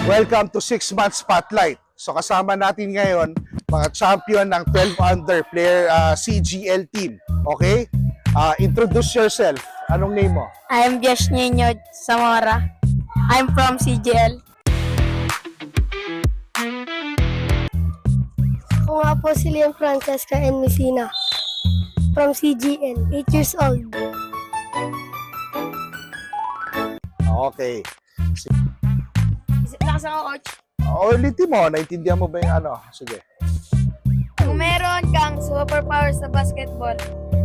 Welcome to 6-month spotlight. So kasama natin ngayon mga champion ng 12 under player CGL team. Okay? Introduce yourself. Anong name mo? I'm Josh Nino Zamora. I'm from CGL. Ako nga po si Liam Francesca N. Messina from CGL, 8 years old. Okay. Lakas ako, coach. Ulitin mo. Naintindihan mo ba yung ano? Sige. Kung meron kang superpower sa basketball,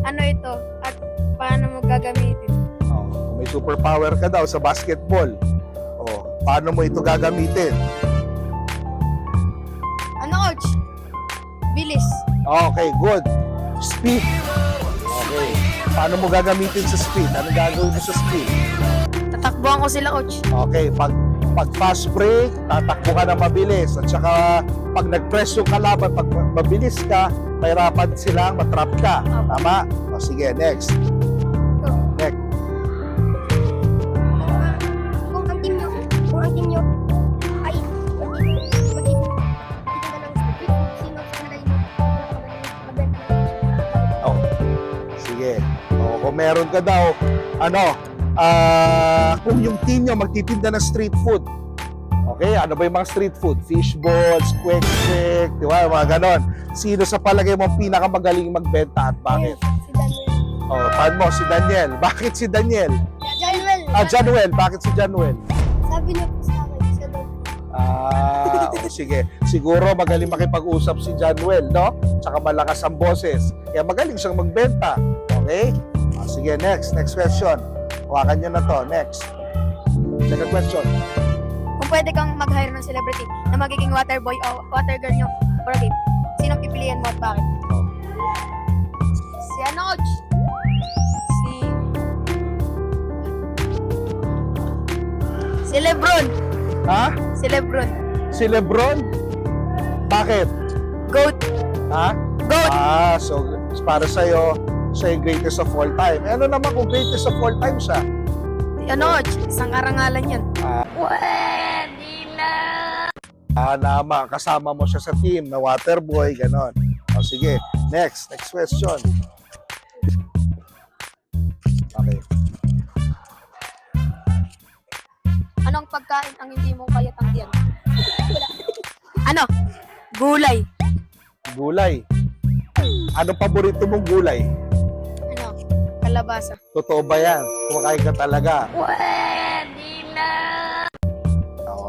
ano ito at paano mo gagamitin? Kung may superpower ka daw sa basketball, paano mo ito gagamitin? Ano, coach? Bilis. Okay, good. Speed. Okay. Paano mo gagamitin sa speed? Ano gagawin mo sa speed? Tatakbuhan ko sila, coach. Okay, pag fast break, tatakbo ka na mabilis. At saka, pag nag-press yung kalaban, pag mabilis ka, mahirapan silang matrap ka. Tama? O sige, next. Next. Kung ang team nyo ay Oh, sige. Kung meron ka daw, kung yung team nyo magtitinda ng street food, okay, ano ba yung mga street food? Fishballs, quick, di ba? Mga ganon. Sino sa palagay mo ang pinakamagaling magbenta at bakit? Si Daniel. Paano mo? Si Daniel. Bakit si Daniel? Januel. Januel. Bakit si Januel? Sabi niyo po sa akin, siya daw. Sige. Siguro magaling makipag-usap si Januel, no? Tsaka malakas ang boses. Kaya magaling siyang magbenta. Okay? Sige, next. Next question. Hawakan nyo na to. Next. Second question. Kung pwede kang mag-hire ng celebrity na magiging water boy o water girl nyo for a game, sinong pipiliin mo at bakit? Si ano, coach? Si Lebron. Ha? Si Lebron. Si Lebron? Bakit? Goat. Ha? Goat. So para sa'yo, siya yung greatest of all time. Ano naman kung greatest of all time siya? Ano, coach? Isang karangalan yan. Pwede na. Nama, kasama mo siya sa team na waterboy, ganon. O sige, next question. Okay. Anong pagkain ang hindi mo kaya tanggihan? Ano? Gulay. Gulay. Ano paborito mong gulay? Ano? Kalabasa. Totoo ba yan? Kumakain ka talaga? Pwede na.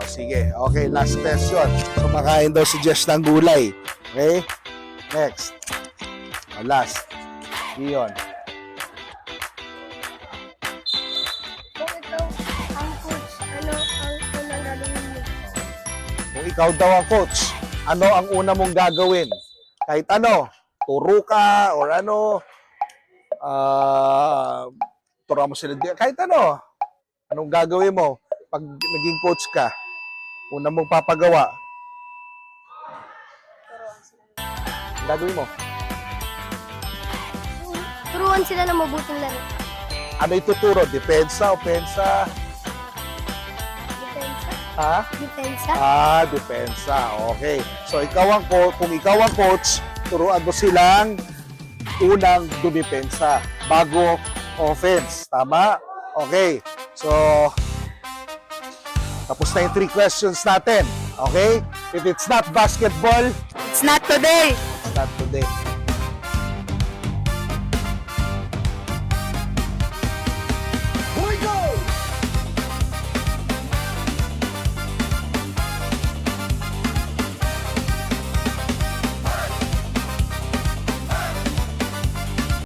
Sige. Okay, last question. So, makain daw si Jess ng gulay. Okay? Next. Last. Iyon. Kung ikaw ang coach, ano ang unang gagawin mo? Kung ikaw daw ang coach, ano ang una mong gagawin? Kahit ano, turo ka or ano, turuan mo sila. Kahit ano, anong gagawin mo pag naging coach ka? Una mong papagawa. Ang gagawin mo? Turuan sila ng mabuting laro. Ano ituturo? Depensa, opensa? Depensa. Ha? Depensa. Depensa. Okay. So, kung ikaw ang coach, turuan mo silang unang dumipensa bago offense. Tama? Okay. So, tapos na yung 3 questions natin. Okay? If it's not basketball, It's not today. it's not today.